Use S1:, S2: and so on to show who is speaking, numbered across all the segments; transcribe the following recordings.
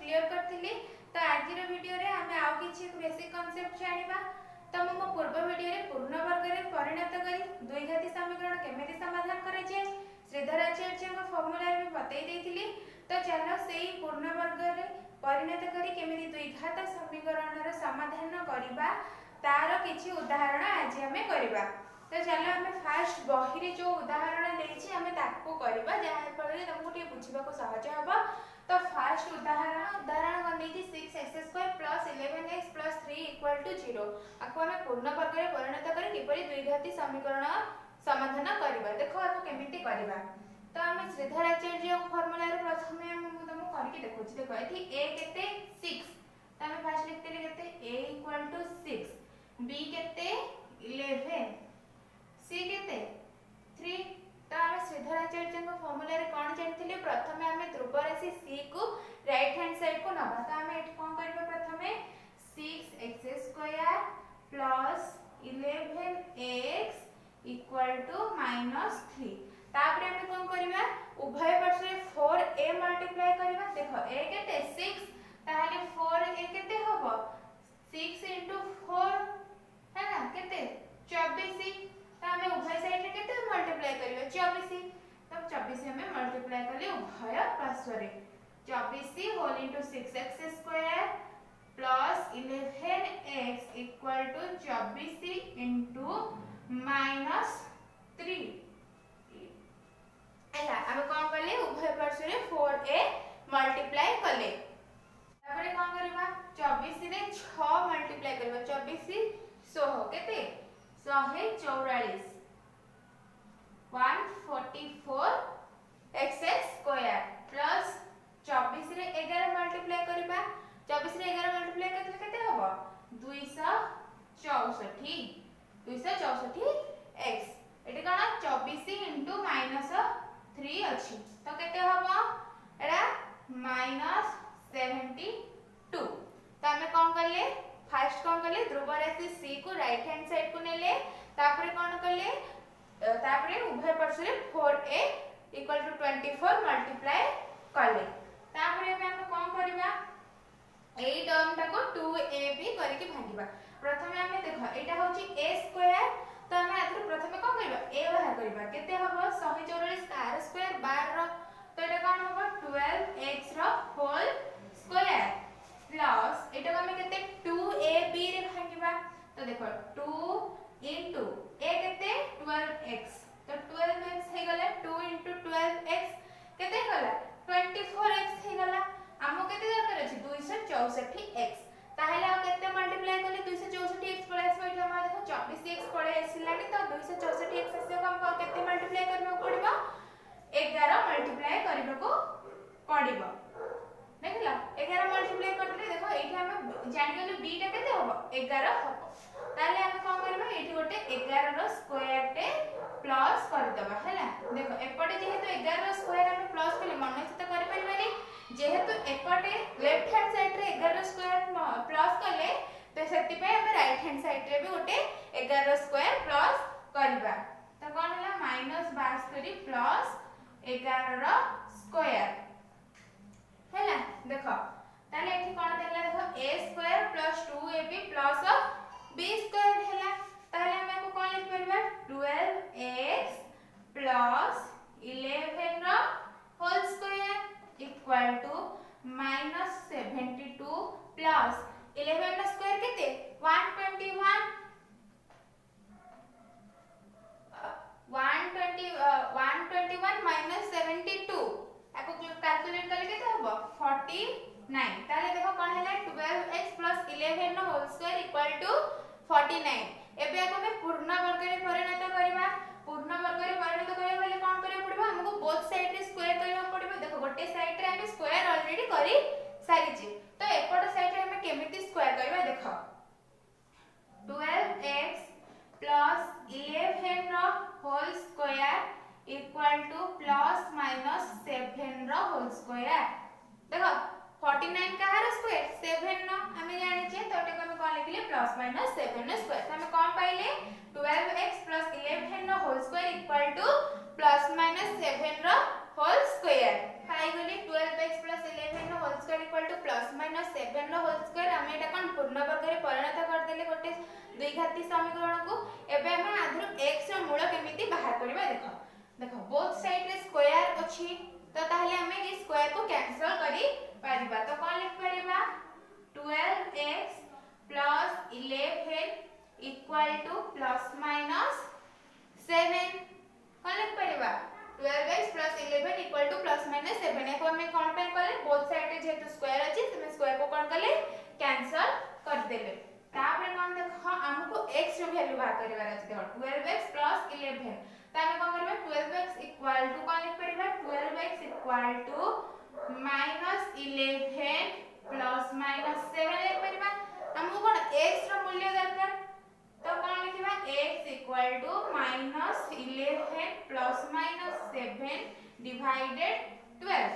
S1: Clear करथिली। तो आज video रे हमें आउ किछि बेसिक कांसेप्ट जानिबा। तो मो पूर्व वीडियो रे पूर्ण वर्ग रे परिणत करी द्विघाती समीकरण केमिति समाधान करे जे श्रीधराचार्य को फार्मूला भी बतई देथिली। तो चलो सेही पूर्ण वर्ग रे परिणत करी केमिति द्विघात समीकरण रो समाधान करिबा तार किछि उदाहरण आज हमें करिबा। तो चलो हमें फास्ट बही रे जो उदाहरण देछि हमें ताको करिबा जहा फल तुमको टे बुझिबा को सहज हबो। तो फास्ट उदाहरण कोन देछि 6x² + 11x + 3 = 0 आको हमें पूर्ण वर्ग रे परिणत करी किपरि द्विघाती समीकरण समाधान करिबा। देखो आको केमिति करिबा। तो हमें श्रीधराचार्य फार्मूला रे प्रथमे हम तुमको करके देखौछि। देखो एथि a केते 6 तो हमें फास्ट लिखतेले केते a = 6 b केते 11 c केते 3। तो हम श्रीधराचार्य को फार्मूला रे कोन जानथिले प्रथमे हमें ध्रुव राशि c को राइट हैंड साइड को नबा। तो हमें एठ कोन करबा प्रथमे 6x² + 11x = -3। तापर हमें कोन करबा उभय पार्श्व रे 4a मल्टीप्लाई करबा। देखो a केते 6 ताले 4a केते होबो 6 * 4 है ना केते 24। तो हमें उभय साइड रे केते मल्टीप्लाई करबा 24। तब 24 हमें मल्टीप्लाई करले उभय पार्श्व रे 24 whole into 6x² + 11x = 24 into -3 एला अब कोन करले उभय पार्श्व रे 4a मल्टीप्लाई करले। तापर कोन करबा 24 रे 6 मल्टीप्लाई करबा 24 16 केते 144 144 x² प्लस 24 रे 11 मल्टीप्लाई करबा 24 रे 11 मल्टीप्लाई करले केते होबो 264 x एटे कोन 24 * -3 अछि। तो केते होबो एडा -72। तो हमें कोन करले फर्स्ट कोन करले ध्रुव राशि c को राइट हैंड साइड को नेले तापर कोन करले तापर उभय पार्श्व रे 4a = 24 मल्टीप्लाई करले। तापर हमें कोन करबा एई टर्म टा को 2ab करके भांगिबा। प्रथमे हमें देखो एटा होची a²। तो हमें आथर प्रथमे कोन करबा a बाहर करबा केते होबो 144 तार स्क्वायर 12 तो एटा कोन होबो 12x रो होल स्क्वायर प्लस एटा हमें केते 2ab रे भांगिबा। तो देखो 2 * a केते 12x तो 12x हे गला 2 * 12x केते गला 24x हे गला। हमो केते दरकार अछि 264x ताहेले आ केते मल्टीप्लाई करले 264x पळे आसबो। एटा हम देखो 24x पळे आसिलानी तो 264x आसे हमको केते मल्टीप्लाई करबो पड़िबो 11 मल्टीप्लाई करबो पड़िबो। देखला 11 मल्टीप्लाई करले देखो एठी हम जानि गेलु b टा केते होबो 11 होबो। ताले हम कोन करबा एठी गोटे 11 रो स्क्वायर टे प्लस कर दबा हैला। देखो एपटे जेहेतु 11 रो स्क्वायर हम प्लस करले मनोचित कर परिबानी जेहेतु एपटे लेफ्ट हैंड साइड रे 11 रो स्क्वायर प्लस करले तो सेति पे हम राइट हैंड साइड रे भी गोटे 11 रो स्क्वायर प्लस करबा। तो कोन हला -72 प्लस 11 रो स्क्वायर हैला। देखो ताले एठी कोन देला देखो a² + 2ab + b² हैला। ताले हम को कोन लिख परबा 12x + 11 रो होल स्क्वायर = -72 प्लस 11 रो स्क्वायर केते 121 -72 आको कैलकुलेट करले केते होबो 49। ताले देखो कोन हैला 12x + 11 रो होल स्क्वायर = 49। एबे आको हम पूर्ण वर्ग रे परिणत करबा। पूर्ण वर्ग रे परिणत करबा बेले कोन करियो पड़बो हमको बोथ साइड रे स्क्वायर करबा पड़बो। देखो गोटे साइड रे हम स्क्वायर ऑलरेडी करी सारिछि तो एपट साइड रे हम केमिति स्क्वायर करबा। देखो 12x + 11 रो होल स्क्वायर = +-7 रो होल स्क्वायर। देखो 49 का हर स्क्वायर 7 नो हमें जानि छै तो एटा हम कोन लिखले +-7 नो स्क्वायर। तो हम कोन पाइले 12x + 11 नो होल स्क्वायर = +-7 रो होल स्क्वायर पाई गली 12x + 11 whole square equal to ±7 whole square हम एटा कोन पूर्ण वर्ग रे परिणत कर देले गोटे द्विघाती समीकरण को एबे हम आधुर x रो मूल केमिति बाहर करबा देखो देखो बोथ साइड रे स्क्वायर अछि तो ताहले हमें इस स्क्वायर को कैंसिल करी परिबा तो कोन लिख परिबा 12x + 11 इक्वल टू ±7 कोन लिख परिबा 12x + 11 इक्वल टू ±7 एको हमें कोन पे करले बोथ साइड रे जेतु स्क्वायर अछि तमे स्क्वायर को कोन करले कैंसिल कर देले तापर कोन देखो हमको x रो वैल्यू बाहर करबार अछि देखो 12x + 11 तामे कोन करबे 12x इक्वल टू कोन लिख परिबा 12x इक्वल टू -11 + -7 लिख परिबा हमको कोन x रो मूल्य दरकार तो कोन लिखिबा x इक्वल टू -11 + -7 डिवाइडेड 12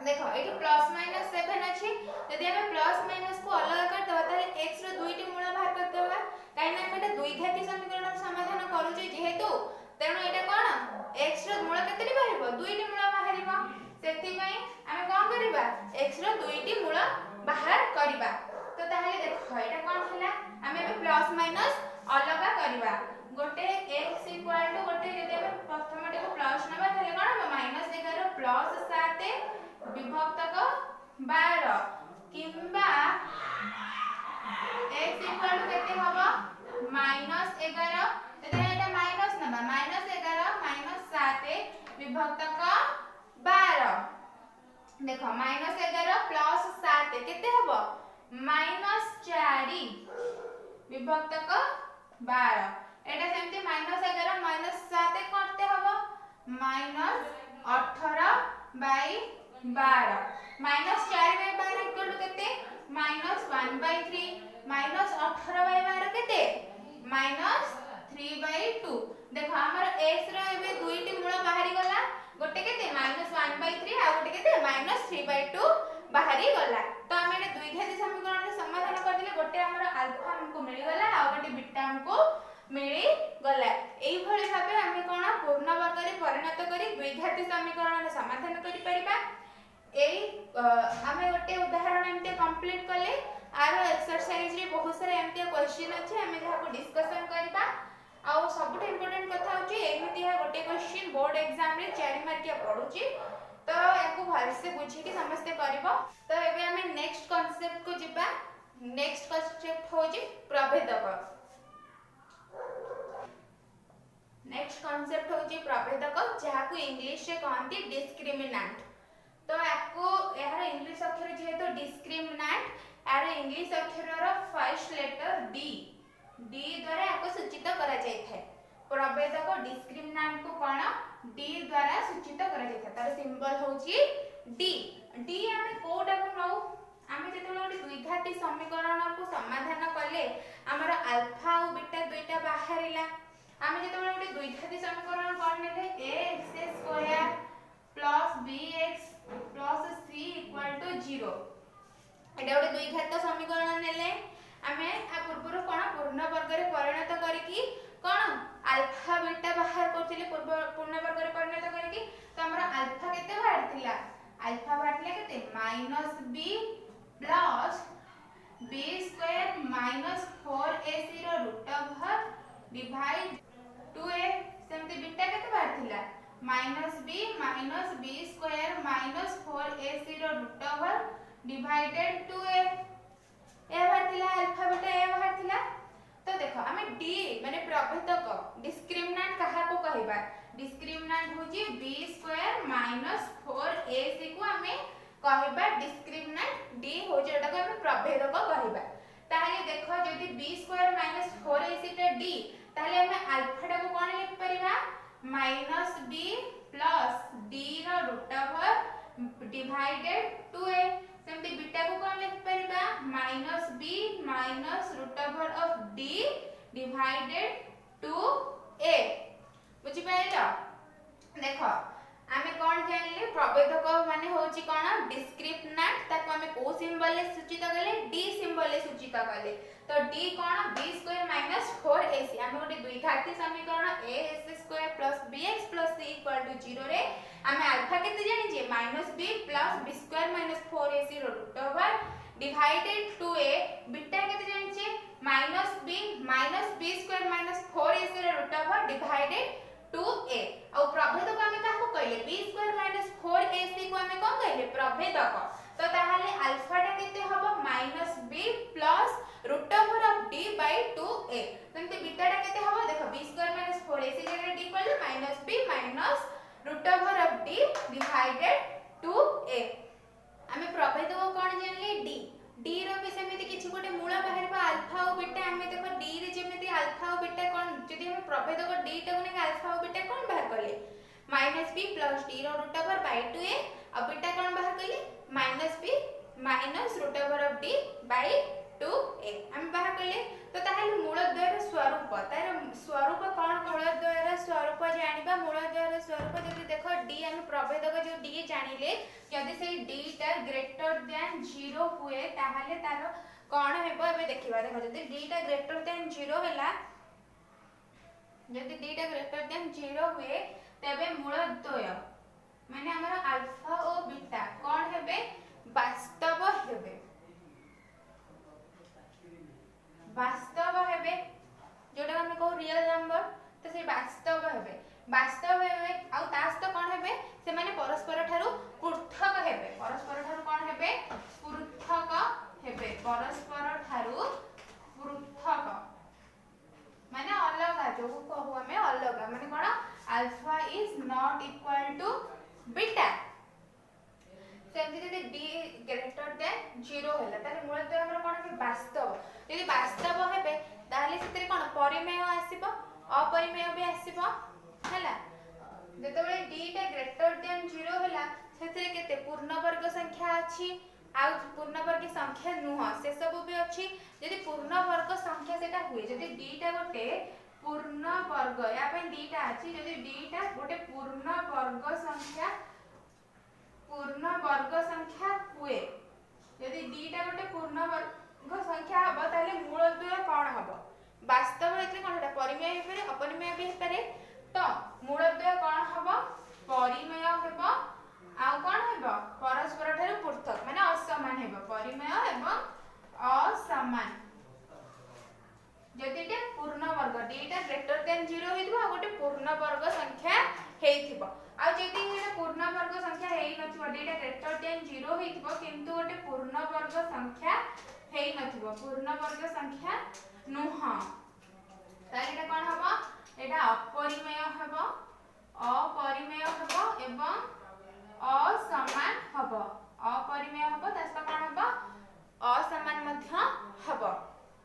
S1: देखो एठी +-7 अछि यदि हमें प्लस माइनस को अलग कर दबा ताले x रो दुईटी मूल बाहर कर दबा काई ना एटा द्विघाती समीकरण समाधान करू जे जेहेतु तेनु एटा कोन x रो मूल केतेटी बाहरिबो दुईटी मूल बाहरिबो सेति पई हमें कोन करिबा x रो दुईटी मूल बाहर करिबा तो ताहले देखो एटा कोन हला हमें भी प्लस माइनस अलग करिबा गोटे x इक्वल टू गोटे यदि हमें प्रथम टे को प्लस नबा ताले कोन -11 प्लस 7 विभक्तक 12 किंबा x इक्वल टू केते हबो -11 यदि एटा माइनस नबा -11 -7 विभक्तक 12 देखो -11 प्लस 7 केते हबो -4 विभक्तक 12 एटा सेमते -11 -7 करते हबो -18 बाई 12 -4 बाई 12 इक्वल टू केते -1/3 -18 बाई 12 केते -3/2 देखो हमर x रो एबे दुईटी मूल बाहरी गला गोटे केते -1/3 आ गोटे केते -3/2 बाहरी गला तो हम एटा द्विघाती समीकरण रे समाधान कर दिले गोटे हमर अल्फा हमको मिली गला आ गोटे बीटा हमको मिली गला एई भली भाबे हम कोन पूर्ण वर्ग रे परिणत करी द्विघाती समीकरण रे समाधान करि परिबा एई हमें गोटे उदाहरण एमते कंप्लीट करले आरो एक्सरसाइज रे बहुत सारे एमते क्वेश्चन अछि हमें जहा को डिस्कशन करबा आ सबुठ इंपोर्टेंट कथा होची एमिति है गोटे क्वेश्चन बोर्ड एग्जाम रे 4 मार्किया पडुची तो याको भाल से बुझी कि समझते करबो तो एबे हमें नेक्स्ट कांसेप्ट को जिबा नेक्स्ट कांसेप्ट होची प्रभेदक नेक्स्ट कांसेप्ट होची प्रभेदक जहा को इंग्लिश रे कहंती डिस्क्रिमिनेंट तो आपको यार इंग्लिश अक्षर जेहेतु डिस्क्रिमिनेंट यार इंग्लिश अक्षर रो फर्स्ट लेटर डी द्वारा आपको सूचित करा जाय थे प्रभेदक डिस्क्रिमिनेंट को कोन डी द्वारा सूचित करा जाय था तार सिंबल होची डी हमें कोडा को नौ हमें जेतले ओडी द्विघाती समीकरण को समाधान करले हमर अल्फा और बीटा दुईटा बाहरिला हमें जेतले ओडी द्विघाती समीकरण करनेले ax² + bx + c = 0 एटा ओडी द्विघात समीकरण नेले हमें आ पूर्व कोन पूर्ण वर्ग रे परिणत करिकि कोन अल्फा बीटा बाहर करथिले पूर्ण वर्ग रे परिणत करिकि तो हमरा अल्फा केते बाहर थिला अल्फा बाहरले केते -b प्लस b² -4ac रो रूट ओवर डिवाइड 2a सेमते बीटा केते बाहर थिला -b -b² -4ac रो रूट ओवर डिवाइडेड 2a ए बाहर थिला अल्फा बीटा ए बाहर थिला तो देखो हमें डी माने प्रभेदक डिस्क्रिमिनेंट कहा को कहबा डिस्क्रिमिनेंट होची b² -4ac को हमें कहबा डिस्क्रिमिनेंट डी होची एटा को हमें प्रभेदक कहबा ताहले देखो जदी b² -4ac टा डी ताहले हमें अल्फा टा को कोन लिख परिबा -b प्लस d रो रूट ओवर डिवाइडेड 2a सेमते बीटा को कोन लिख परिबा -b -√d डिवाइडेड 2a बुझी पाइलो देखो आमे कोन जानले प्रभेदक माने होची कोन डिस्क्रिमिनेंट ताको आमे को सिंबल ले सूचित करले डी सिंबल ले सूचित कले तो d कोन b स्क्वायर माइनस 4ac हम गोटे द्विघाती समीकरण ax square plus bx plus c equal to 0 रे हम अल्फा केते जानि जे -b plus b square minus 4ac रो root over divided to a beta केते जानि जे -b स्क्वायर माइनस 4ac रो root over divided to a और प्रभेदक हम काहको कहले b स्क्वायर माइनस 4ac को हम कोन कहले प्रभेदक तो ताहाले अल्फा टा केते हबो -b plus root over of d by 2a तंते बीटा टा केते हबो देखो b स्क्वायर माइनस 4ac जगह d equal to -b minus root over of d divided 2a हमें प्रभेदक कोन जानले d रो भी सेमिति किछि गोटे मूल बाहर अल्फा और बीटा हमें देखो d रे जेमिति अल्फा और बीटा कोन जदि हम प्रभेदक d टा को ने अल्फा और बीटा कोन बाहर करले -b प्लस d रो रूट ओवर बाय 2a और बीटा कोन बाहर करले -b minus root over of d by 2a हम बाहर करले तो ताहाले मूलद्वयर स्वरूप तार स्वरूप कोन मूलद्वयर स्वरूप जानिबा मूलद्वयर स्वरूप जदि देखो d हम प्रभेदक जो d जानिले यदि से d टा ग्रेटर देन 0 हुए ताहाले तार कोन हेबो एबे देखिबा देखो जदि d टा ग्रेटर देन 0 हैला जदि d टा ग्रेटर देन 0 हुए तबे मूलद्वय माने हमर अल्फा और बीटा कोन हेबे वास्तव हेबे वास्तव हेबे जोटा हम को रियल नंबर तो से वास्तव हेबे आ तास तो कोन हेबे से माने परस्पर थारु पृथक हेबे परस्पर थारु कोन हेबे पृथक हेबे परस्पर थारु पृथक माने अलग जो कहू हमें अलग माने कोन alpha is not equal to beta सेमति यदि d ग्रेटर देन 0 होला ताले मूलतः हमर कोन के वास्तव यदि वास्तव हेबे ताले सेतरे कोन परिमेय आसीबो अपरिमेय भी आसीबो हला जेतबे d टा ग्रेटर देन 0 होला सेतरे केते पूर्ण वर्ग संख्या अछि आ पूर्ण वर्ग संख्या नुह से सब भी अछि यदि पूर्ण वर्ग संख्या सेटा हुए यदि d टा गोटे पूर्ण वर्ग या पे d टा अछि यदि d टा गोटे पूर्ण वर्ग संख्या हुए यदि d टा गोटे पूर्ण वर्ग संख्या हबो ताले मूलद्वय कोन हबो वास्तव एतले कोन हटा परिमेय हेपरे अपरिमेय भी हेपरे तो मूलद्वय कोन हबो परिमेय हेबो आ कोन हेबो परस्पर ठारे पृथक माने असमान हेबो परिमेय एवं असमान जदि टे पूर्ण वर्ग d टा ग्रेटर देन 0 हेतबो आ गोटे पूर्ण वर्ग संख्या हेइथिबो आ जदि एटा पूर्ण वर्ग संख्या हेइ नथिबो d टा ग्रेटर देन 0 हेइथिबो किंतु गोटे पूर्ण वर्ग संख्या हेइ नथिबो पूर्ण वर्ग संख्या नुह ताले एटा कोन हबो एटा अपरिमेय हबो एवं असमान हबो अपरिमेय हबो तासका कोन हबो असमान मध्य हबो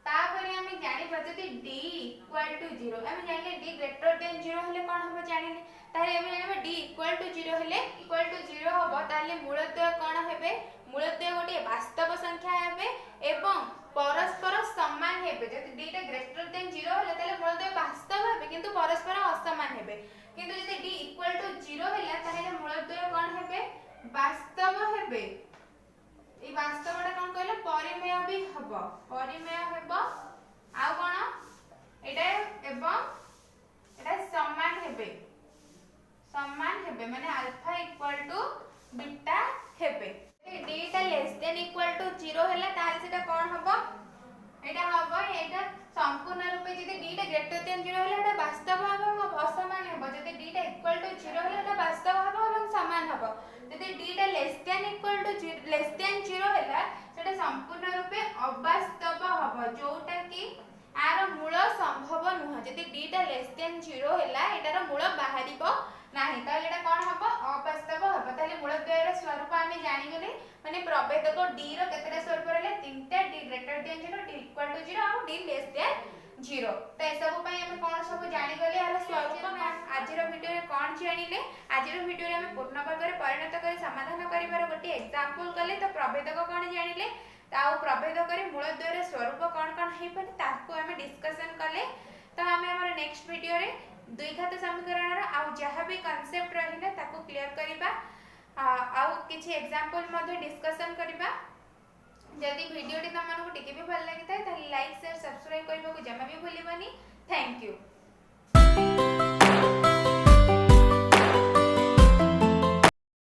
S1: तापरे हम जानि पजति d इक्वल टू 0 हम जानिले d ग्रेटर देन 0 हले कोन हबो जानिले तारे हम जानिबा d इक्वल टू 0 हले इक्वल टू 0 हबो ताले मूलद्वय कोन हेबे मूलद्वय गोटे वास्तव संख्या हेबे एवं परस्पर समान हेबे जति d टा ग्रेटर देन 0 हले ताले मूलद्वय वास्तव हेबे किंतु परस्पर असमान हेबे किंतु जति d इक्वल टू 0 हला ताले मूलद्वय कोन हेबे वास्तव हेबे ए वास्तवटा कोन कहले परिमेय भी हबो परिमेय हेबो आ कोन एटा एवं एटा समान हेबे माने अल्फा इक्वल टू बीटा हेबे d टा लेस देन इक्वल टू 0 हला ताले सेटा कोन हबो एटा हबो एटा संपूर्ण रूपे जदि d टा ग्रेटर देन 0 हला एटा वास्तव हबो असमान हेबो जदि d टा इक्वल टू 0 हला एटा वास्तव हबो एवं समान हबो जदि d टा less than equal to less than 0 हला सेटा संपूर्ण रूपे अवास्तव हबो जोटा कि आर मूल संभव नुह जदि d टा लेस देन 0 हला एटार मूल बाहरिबो नाही ताले एटा कोन हबो अवास्तव हबो ताले मूलद्वयर स्वरूप आमे जानि गेले माने प्रभेदक d रो केतेटा स्वरूप रहले तीनटा d greater than 0 d equal to 0 और d लेस देन 0 त ए सब पई हम कोन सब जानि गेले यार स्वरूप आजिर वीडियो रे कोन जानिले आजिर वीडियो रे हम पूर्ण वर्ग रे परिणत करी समाधान करिवार गोटे एग्जांपल कले त प्रभेदक कोन जानिले ताऊ प्रभेदक रे मूलद्वयर स्वरूप कोन हेइ परि ताको हम डिस्कशन कले त हमें हमर नेक्स्ट वीडियो रे द्विघात समीकरण रा आउ जहां भी कांसेप्ट रहिले ताको क्लियर करिबा आउ किछि एग्जांपल मध्ये डिस्कशन करिबा जदि वीडियोटी तुमको टिके भी भल लगी था लाइक शेयर सब्सक्राइब करने को जमा भी भूलनी। Thank you.